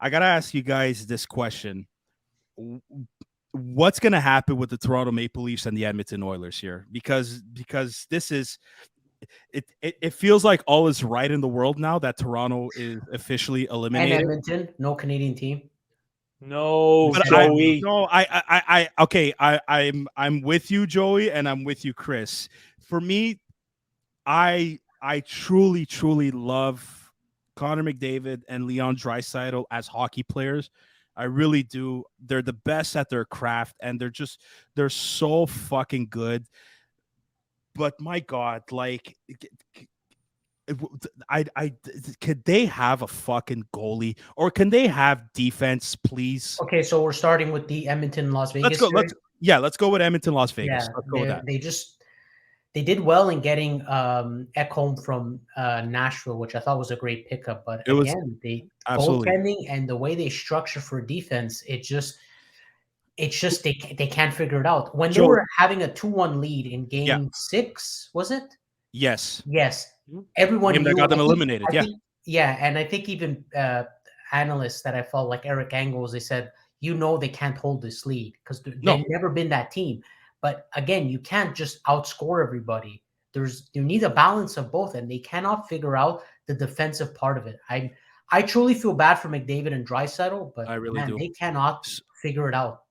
I gotta ask you guys this question: what's gonna happen with the Toronto Maple Leafs and the Edmonton Oilers here? Because this is it feels like all is right in the world now that Toronto is officially And eliminated. Edmonton, no Canadian team. No, But Joey. okay. I'm with you, Joey, and I'm with you, Chris. For me, I truly love Connor McDavid and Leon Draisaitl as hockey players. I really do. They're the best at their craft, and they're so fucking good. But my God, like, I could they have a fucking goalie, or can they have defense, please? Okay, so we're starting with the Edmonton Las Vegas. Let's go with Edmonton, Las Vegas. Yeah, Let's go with that. they did well in getting Ekholm from Nashville, which I thought was a great pickup. But again, the goaltending and the way they structure for defense, it's just they can't figure it out. When they were having a 2-1 lead in Game 6, was it? Yes. Everyone knew that got them eliminated. And I think even analysts that I follow, like Eric Angles, they said, they can't hold this lead because they've never been that team. But again, you can't just outscore everybody. You need a balance of both, and they cannot figure out the defensive part of it. I truly feel bad for McDavid and Draisaitl, but they cannot figure it out.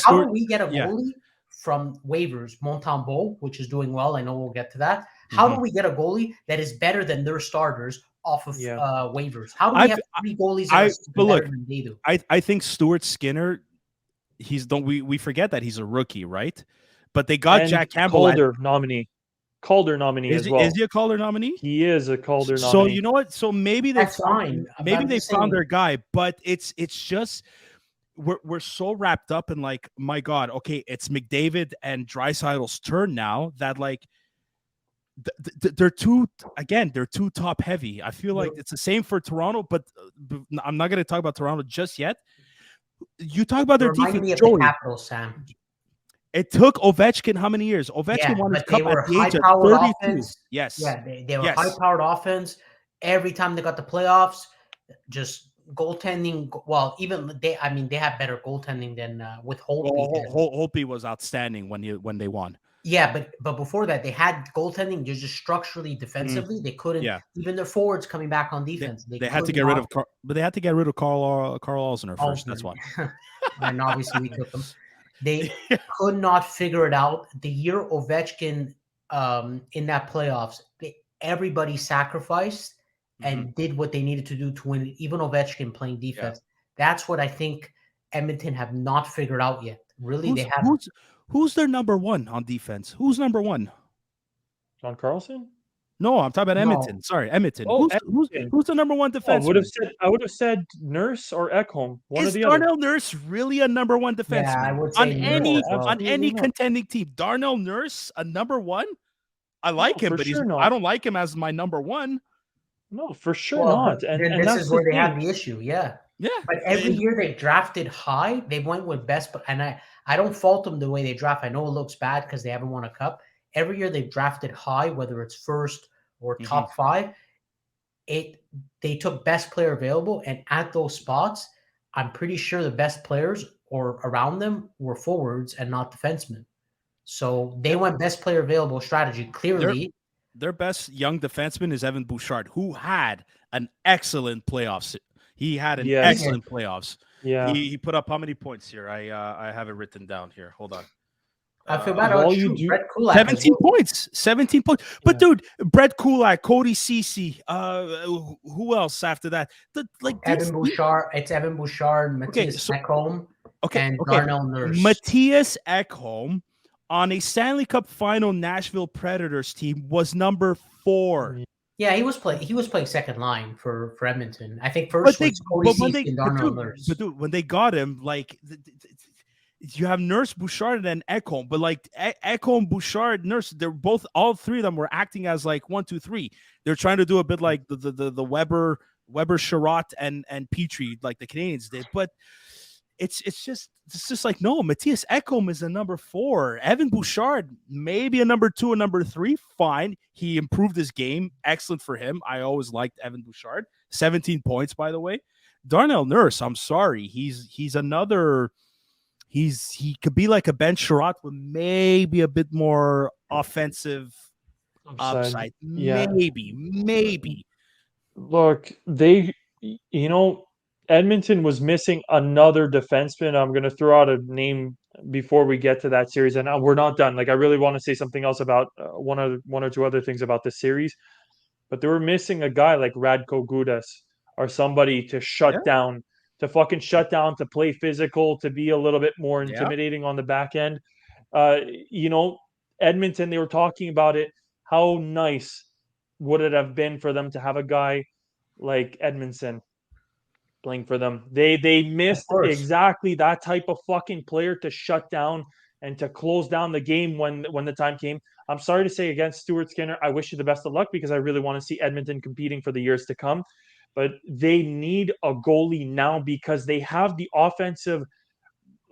How do we get a goalie from waivers? Montembeault, which is doing well. I know we'll get to that. How do we get a goalie that is better than their starters off of waivers? How do we have 3 goalies that are better than they do? I think Stuart Skinner, we forget that he's a rookie, right? But they got Jack Campbell. Calder nominee as well. Is he a Calder nominee? He is a Calder nominee. So you know what? So maybe they found their guy, but it's just we're so wrapped up in like, my God, okay, it's McDavid and Draisaitl's turn now that like they're too top heavy. I feel like it's the same for Toronto, but I'm not going to talk about Toronto just yet. You talk about their defense, Joey. The Capitals, Sam. It took Ovechkin how many years? Ovechkin won his cup at the age of 32. Offense. Yes. Yeah, they were high-powered offense. Every time they got the playoffs, just goaltending. Well, even they have better goaltending than with Holtby. Holtby was outstanding when they won. Yeah, but before that, they had goaltending just structurally, defensively. They couldn't. Even their forwards coming back on defense. They had to get rid of Carl Alzner first. That's why. And obviously we took them. They could not figure it out. The year Ovechkin in that playoffs, everybody sacrificed and did what they needed to do to win. Even Ovechkin playing defense. That's what I think Edmonton have not figured out yet. Really, they have. Who's their number one on defense? Who's number one? John Carlson? No, I'm talking about Edmonton. Sorry, Edmonton. Oh, who's the number one defenseman? I would have said Nurse or Ekholm. Is Darnell Nurse really a number one defenseman? Yeah, I would say on any contending team? Darnell Nurse a number one? I like him, but I don't like him as my number one. No, for sure not. And this is where they have the issue. Yeah. But every year they drafted high. They went with best, and I don't fault them the way they draft. I know it looks bad because they haven't won a cup. Every year they've drafted high, whether it's first or top 5. They took best player available, and at those spots, I'm pretty sure the best players or around them were forwards and not defensemen. So they went best player available strategy. Clearly, their best young defenseman is Evan Bouchard, who had an excellent playoffs. He had an excellent playoffs. Yeah, he put up how many points here? I have it written down here. Hold on. I feel bad about Brett Kulak. 17 points. But dude, Brett Kulak, Cody Ceci, who else after that? Evan Bouchard. It's Evan Bouchard, Matthias Ekholm, and Darnell Nurse. Matthias Ekholm on a Stanley Cup final Nashville Predators team was number 4. Yeah, he was playing second line for Edmonton. I think first was Cody Ceci and Darnell Nurse. But dude, when they got him, like you have Nurse, Bouchard, and Ekholm, but like Ekholm, Bouchard, Nurse, they're all 3 of them were acting as like 1, 2, 3. They're trying to do a bit like the Weber, Sherratt, and Petrie, like the Canadians did. But it's just like, no, Matthias Ekholm is a number 4. Evan Bouchard, maybe a number 2, a number 3. Fine. He improved his game. Excellent for him. I always liked Evan Bouchard. 17 points, by the way. Darnell Nurse, I'm sorry, he's another. He could be like a Ben Sherratt with maybe a bit more offensive upside. Yeah. Maybe. Look, Edmonton was missing another defenseman. I'm going to throw out a name before we get to that series, and we're not done. Like, I really want to say something else about one or two other things about this series, but they were missing a guy like Radko Gudas or somebody to shut down, to fucking shut down, to play physical, to be a little bit more intimidating on the back end. Edmonton, they were talking about it. How nice would it have been for them to have a guy like Edmondson playing for them? They missed exactly that type of fucking player to shut down and to close down the game when the time came. I'm sorry to say, against Stuart Skinner, I wish you the best of luck, because I really want to see Edmonton competing for the years to come. But they need a goalie now, because they have the offensive,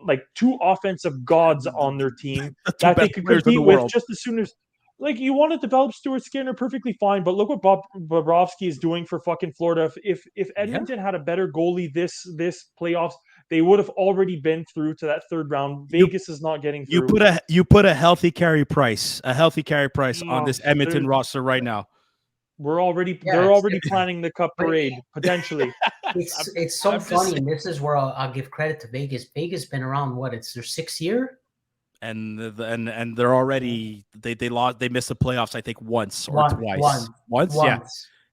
like, two offensive gods on their team that they could compete with just as soon as. Like, you want to develop Stuart Skinner, perfectly fine, but look what Bob Bobrovsky is doing for fucking Florida. If Edmonton had a better goalie this playoffs, they would have already been through to that third round. Vegas is not getting through. You put a healthy carry price on this Edmonton roster right now. They're already planning the Cup parade potentially. It's so funny, and this is where I'll give credit to Vegas. Vegas been around, what, it's their 6th year. And they're already they missed the playoffs, I think, once or twice. Once. Yeah.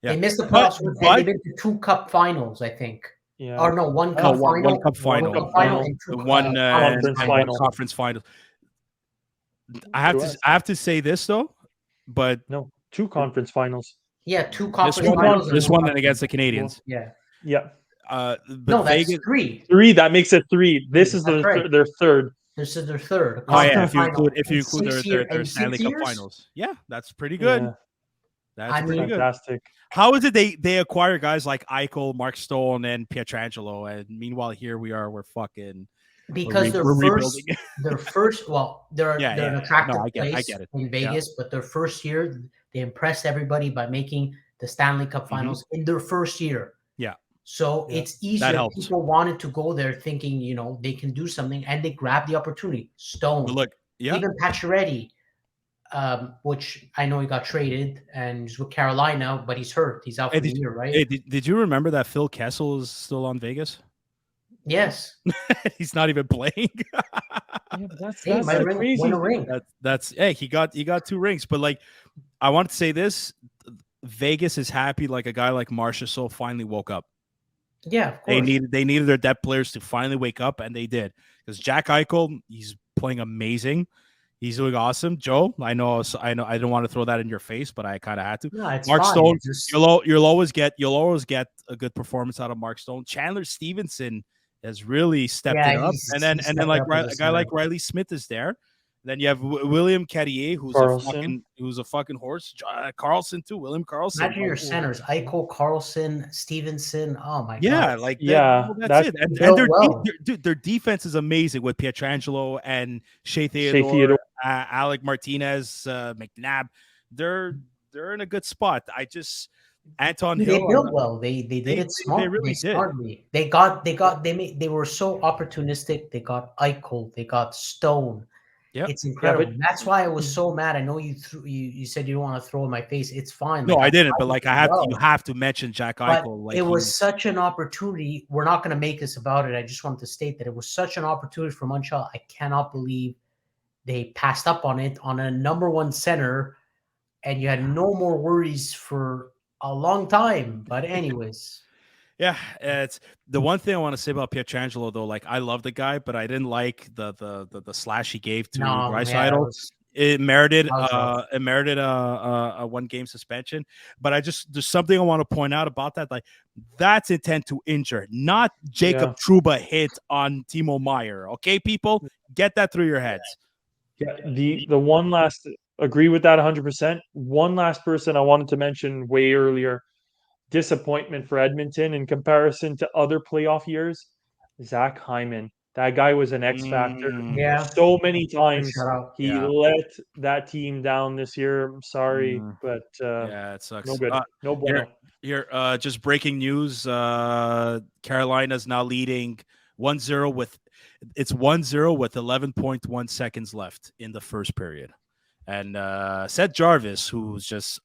They missed the playoffs, and they've been to 2 cup finals, I think. Yeah. Or no, one cup final. One cup final. And 2 conference final. I have to say this though, but no, 2 conference finals. Yeah, 2 conference finals. This one then against the Canadians. Yeah. But no, that's Vegas, 3. 3. That makes it 3. This is their third. This is their third. Oh yeah, if you include their Stanley Cup finals, yeah, that's pretty good. Yeah. That's pretty fantastic. Good. How is it they acquire guys like Eichel, Mark Stone, and Pietrangelo, and meanwhile here we're fucking because their first. Well, they're an attractive place in Vegas, but their first year they impressed everybody by making the Stanley Cup finals in their first year. Yeah. So it's easier. People wanted to go there thinking, they can do something, and they grabbed the opportunity. Stone, even Pacioretty, which I know he got traded and he's with Carolina, but he's hurt. He's out for the year, right? Hey, did you remember that Phil Kessel is still on Vegas? Yes. He's not even playing. That's crazy. Win a ring. He got 2 rings, but like, I want to say this: Vegas is happy, like a guy like Marchessault finally woke up. Yeah, of course. They needed their depth players to finally wake up, and they did. Because Jack Eichel, he's playing amazing. He's doing awesome. Joe, I know. I don't want to throw that in your face, but I kind of had to. No, it's Mark fine. Stone, you'll always get a good performance out of Mark Stone. Chandler Stevenson has really stepped it up, and then like a guy like Riley Smith is there. Then you have William Carrier, who's a fucking horse. Carlson too. William Carlson. Imagine your centers: Eichel, Carlson, Stevenson. Oh my god! That's it. And their defense is amazing with Pietrangelo and Shea Theodore. Alec Martinez, McNabb. They're in a good spot. Anton Hill. They built well. They did it smart. They really did. Smartly. They were so opportunistic. They got Eichel. They got Stone. Yep. It's incredible. That's why I was so mad. I know you said you don't want to throw in my face. It's fine. No, I didn't. But like, you have to mention Jack Eichel. Like, it was such an opportunity. We're not going to make this about it. I just wanted to state that it was such an opportunity for Montreal. I cannot believe they passed up on it on a number 1 center, and you had no more worries for a long time. But anyways. Yeah, it's the one thing I want to say about Pietrangelo though. Like, I love the guy, but I didn't like the slash he gave to Draisaitl. It merited a 1-game suspension. But there's something I want to point out about that. Like, that's intent to injure, not Jacob Trouba hit on Timo Meier. Okay, people, get that through your heads. Yeah, the one last, agree with that 100%. One last person I wanted to mention way earlier. Disappointment for Edmonton in comparison to other playoff years. Zach Hyman. That guy was an X factor. So many times he let that team down this year. I'm sorry, but it sucks. No good. No bueno. Here, just breaking news. Carolina's now leading 1-0 with 11.1 seconds left in the first period. And Seth Jarvis, who's just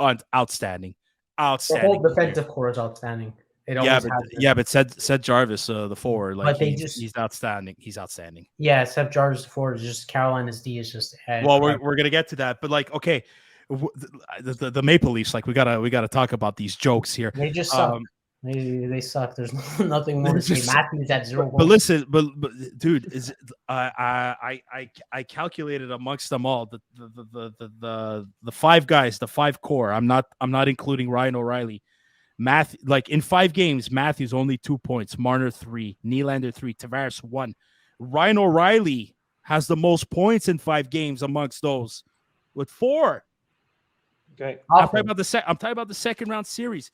outstanding. The whole Player. defensive core is outstanding. It always has been. But Seth Jarvis, the forward, like he's outstanding. He's outstanding. Yeah, Seth Jarvis forward is just Carolina's D is just. Well, we're gonna get to that, but like, okay, the Maple Leafs, like we gotta talk about these jokes here. They just suck. They suck. There's nothing more to say. Matthews at 0 goals. But listen, but dude, is I calculated amongst them all the five guys, the five core. I'm not including Ryan O'Reilly. Like in 5 games, Matthews only 2 points, Marner 3, Nylander 3, Tavares 1. Ryan O'Reilly has the most points in 5 games amongst those, with 4. Okay, I'm talking about the second round series.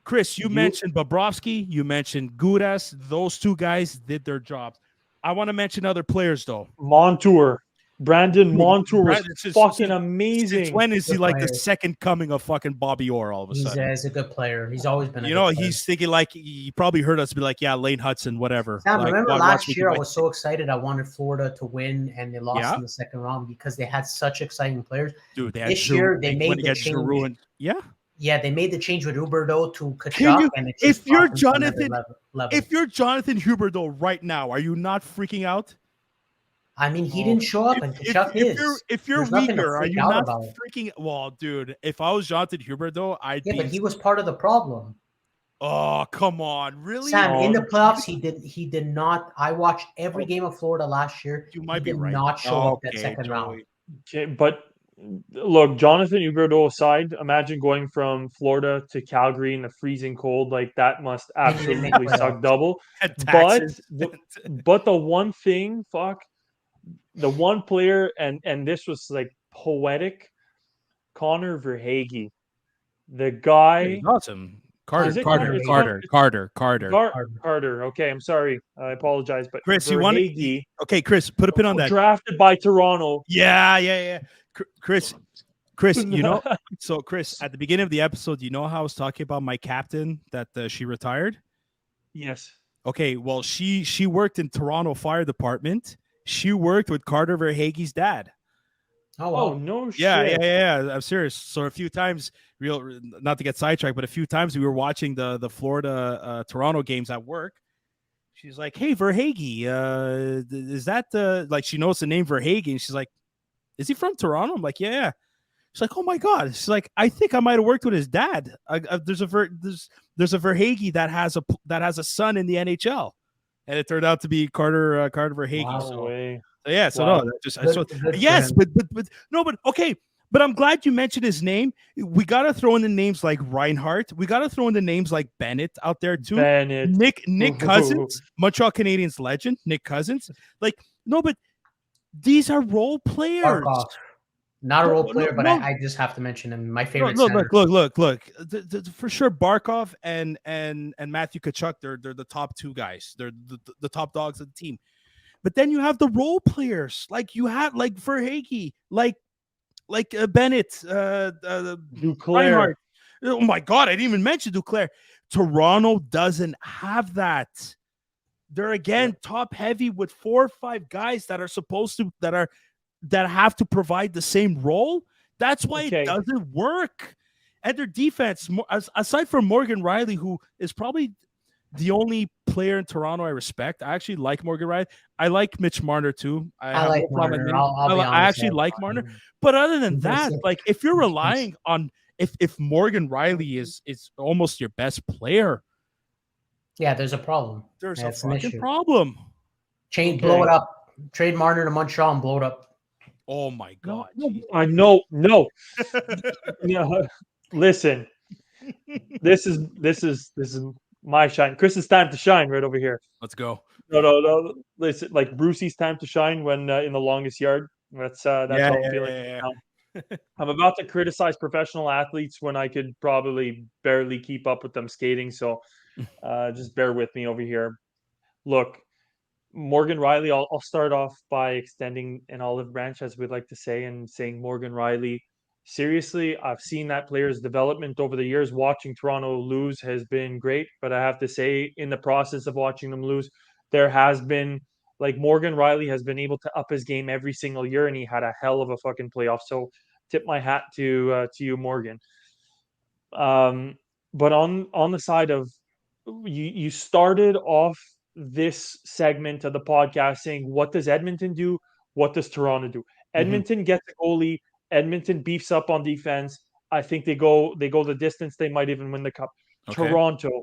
Chris, you mentioned Bobrovsky, you mentioned Gudas. Those 2 guys did their jobs. I want to mention other players though. Brandon Montour was fucking amazing. Since when is he like the second coming of fucking Bobby Orr all of a sudden? He's a good player. He's always been a good player. He's thinking like, you probably heard us be like, yeah, Lane Hudson, whatever. Sam, like, remember last year I was so excited. I wanted Florida to win and they lost in the second round because they had such exciting players. Dude, this year they made the change. Yeah, they made the change with Huberdeau to Kachuk, and it's if you're Jonathan Huberdeau right now, are you not freaking out? I mean, he didn't show up, and Kachuk is. If you're weaker, are you not freaking? Well, dude, if I was Jonathan Huberdeau, I'd be. Yeah, but he was part of the problem. Oh, come on, really? Sam, in the playoffs, he did not. I watched every game of Florida last year. You might be right. Not show up that second round. Okay, but. Look, Jonathan Huberdeau aside, imagine going from Florida to Calgary in the freezing cold. Like that must absolutely suck double. But the one thing, the one player, and this was like poetic, Connor Verhaeghe, the guy. Awesome. Carter. Okay, I'm sorry. I apologize, but Chris, you want to? Okay, Chris, put a pin on that. Drafted by Toronto. Yeah. Chris, you know. So, Chris, at the beginning of the episode, you know how I was talking about my captain that she retired. Yes. Okay. Well, she worked in Toronto Fire Department. She worked with Carter Verhaeghe's dad. Oh no shit. Yeah. I'm serious. So a few times, not to get sidetracked, but a few times we were watching the Florida Toronto games at work. She's like, "Hey, Verhaeghe, is that like?" She knows the name Verhaeghe, and she's like, "Is he from Toronto?" I'm like, "Yeah." She's like, "Oh my god!" She's like, "I think I might have worked with his dad." There's a Verhaeghe that has a son in the NHL, and it turned out to be Carter Verhaeghe. Wow. Okay. But I'm glad you mentioned his name. We got to throw in the names like Reinhardt. We got to throw in the names like Bennett out there too. Nick Cousins, Montreal Canadiens legend, Nick Cousins. Like, no, but these are role players. Barkov. Not a role player, but I just have to mention him. My favorite. Look. For sure, Barkov and Matthew Tkachuk, they're the top 2 guys. They're the top dogs of the team. But then you have the role players, like you have like Verhaeghe, like Bennett, Duclair. Oh my god, I didn't even mention Duclair. Toronto doesn't have that. They're again top heavy with 4 or 5 guys that are supposed to that have to provide the same role. That's why it doesn't work. And their defense, aside from Morgan Rielly, who is probably the only player in Toronto I respect. I actually like Morgan Rielly. I like Mitch Marner too. I like Marner. I actually like Marner. But other than that, like if you're relying on if Morgan Rielly is almost your best player, yeah, there's a problem. There's a fucking problem. Blow it up. Trade Marner to Montreal and blow it up. Oh my god! I know. No. Listen. This is my shine. Chris's time to shine right over here. Let's go. No. Listen, like Brucey's time to shine when in the longest yard. That's how I'm feeling. Yeah. I'm about to criticize professional athletes when I could probably barely keep up with them skating. So just bear with me over here. Look, Morgan Rielly, I'll start off by extending an olive branch, as we'd like to say, and saying Morgan Rielly seriously, I've seen that player's development over the years. Watching Toronto lose has been great, but I have to say, in the process of watching them lose, there has been, like, Morgan Riley has been able to up his game every single year, and he had a hell of a fucking playoff. So tip my hat to you, Morgan. But on the side of, you started off this segment of the podcast saying, what does Edmonton do? What does Toronto do? Edmonton gets a goalie. Edmonton beefs up on defense. I think they go the distance. They might even win the cup. Okay. Toronto,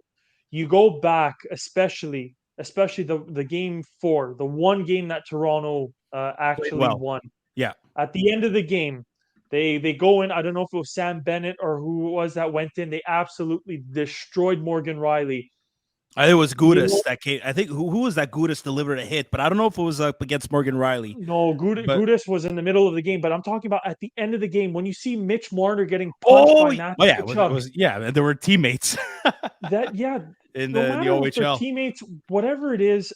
you go back, especially the game 4, the one game that Toronto actually won. Yeah. At the end of the game, they go in. I don't know if it was Sam Bennett or who it was that went in. They absolutely destroyed Morgan Riley. I think it was Gudas that came. I think who was that? Gudas delivered a hit, but I don't know if it was up against Morgan Riley. No, Gudas was in the middle of the game, but I'm talking about at the end of the game when you see Mitch Marner getting punched by Matthew Tkachuk. There were teammates. In the OHL, teammates, whatever it is,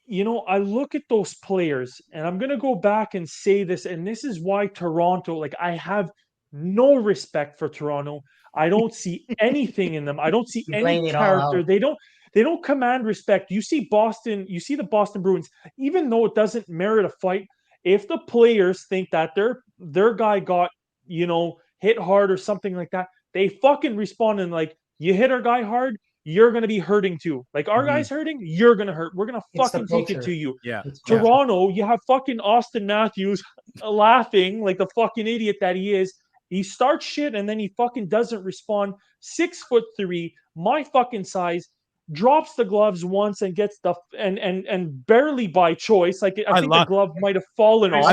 I look at those players, and I'm gonna go back and say this, and this is why Toronto, like, I have no respect for Toronto. I don't see anything in them. I don't see any character. They don't command respect. You see the Boston Bruins, even though it doesn't merit a fight, if the players think that their guy got, hit hard or something like that, they fucking respond and, like, you hit our guy hard, you're going to be hurting too. Like, our guy's hurting, you're going to hurt. We're going to fucking take it to you. Yeah. Toronto, you have fucking Austin Matthews laughing like the fucking idiot that he is. He starts shit and then he fucking doesn't respond. 6'3", my fucking size, drops the gloves once and gets and barely by choice. Like, I think the glove might have fallen off.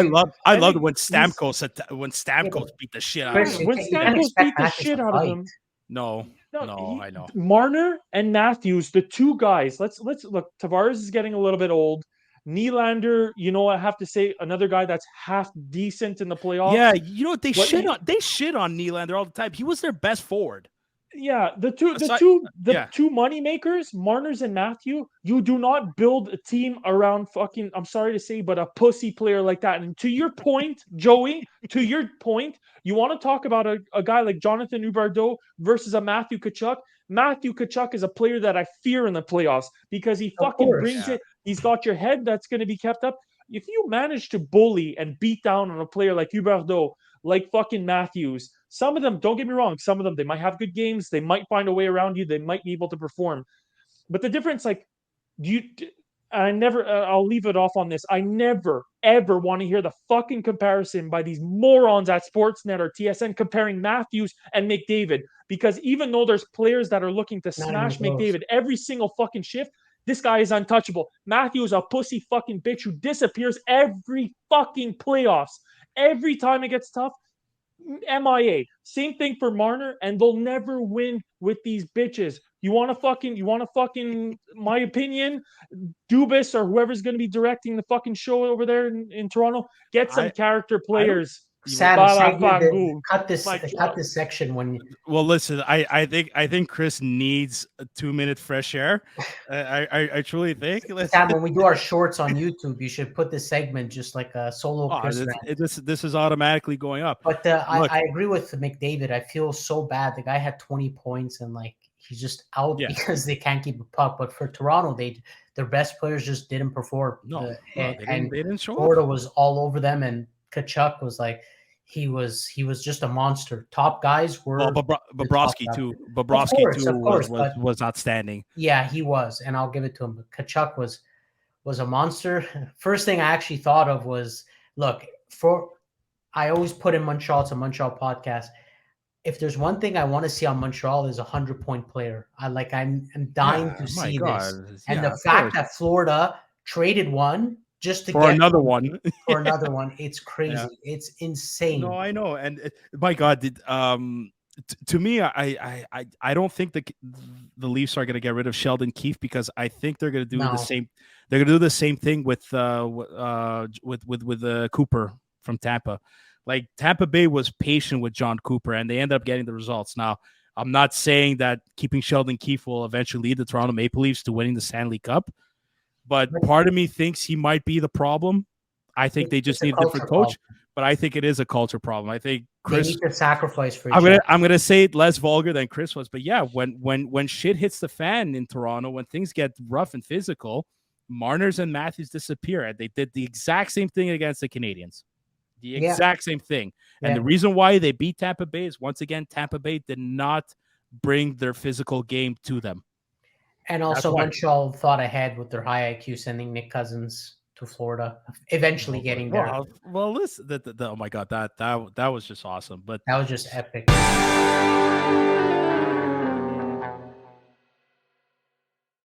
I loved when Stamkos beat the shit out of him. When Stamkos beat the shit out of him. No, I know. Marner and Matthews, the two guys. Let's look. Tavares is getting a little bit old. Nylander, I have to say, another guy that's half decent in the playoffs. Yeah, they shit on Nylander all the time. He was their best forward. Yeah, the two money makers, Marner's and Matthew. You do not build a team around fucking, I'm sorry to say, but a pussy player like that. And to your point, Joey, you want to talk about a guy like Jonathan Huberdeau versus a Matthew Tkachuk. Matthew Tkachuk is a player that I fear in the playoffs because he fucking brings it. He's got your head that's going to be kept up. If you manage to bully and beat down on a player like Huberdeau, like fucking Matthews, some of them, don't get me wrong, some of them, they might have good games. They might find a way around you. They might be able to perform. But the difference, like, I'll leave it off on this. I never, ever want to hear the fucking comparison by these morons at Sportsnet or TSN comparing Matthews and McDavid. Because even though there's players that are looking to smash McDavid every single fucking shift, this guy is untouchable. Matthews, a pussy fucking bitch who disappears every fucking playoffs. Every time it gets tough, MIA. Same thing for Marner, and they'll never win with these bitches. You want to fucking, my opinion, Dubas or whoever's going to be directing the fucking show over there in Toronto, get some character players. Sam, cut this section when. Well, listen, I think Chris needs a 2-minute fresh air. I truly think. Sam, when we do our shorts on YouTube, you should put this segment just like a solo. This is automatically going up. But I agree with McDavid. I feel so bad. The guy had 20 points and, like, he's just out because they can't keep a puck. But for Toronto, their best players just didn't perform. They didn't show Florida up. was all over them, and Tkachuk was like. He was just a monster. Top guys were Bobrovsky too. Was outstanding. Yeah, he was, and I'll give it to him. But Tkachuk was a monster. First thing I actually thought of was, look, I always put in Montreal. It's a Montreal podcast. If there's one thing I want to see on Montreal is a 100-point player. I'm dying to see this. And the fact that Florida traded one. Just for another one. It's crazy. Yeah. It's insane. No, I know. And my God, to me, I don't think the Leafs are going to get rid of Sheldon Keefe because I think they're going to do the same. They're going to do the same thing with Cooper from Tampa. Like, Tampa Bay was patient with John Cooper, and they ended up getting the results. Now, I'm not saying that keeping Sheldon Keefe will eventually lead the Toronto Maple Leafs to winning the Stanley Cup. But part of me thinks he might be the problem. I think they just need a different coach. but I think it is a culture problem. I think Chris, they need to sacrifice for each other. I'm gonna say it less vulgar than Chris was, but yeah, when shit hits the fan in Toronto, when things get rough and physical, Marner's and Matthews disappear. They did the exact same thing against the Canadians. The exact same thing. And the reason why they beat Tampa Bay is, once again, Tampa Bay did not bring their physical game to them. And also Montreal thought ahead with their high IQ, sending Nick Cousins to Florida, eventually getting there. Well, listen, oh my God, that was just awesome. But that was just epic.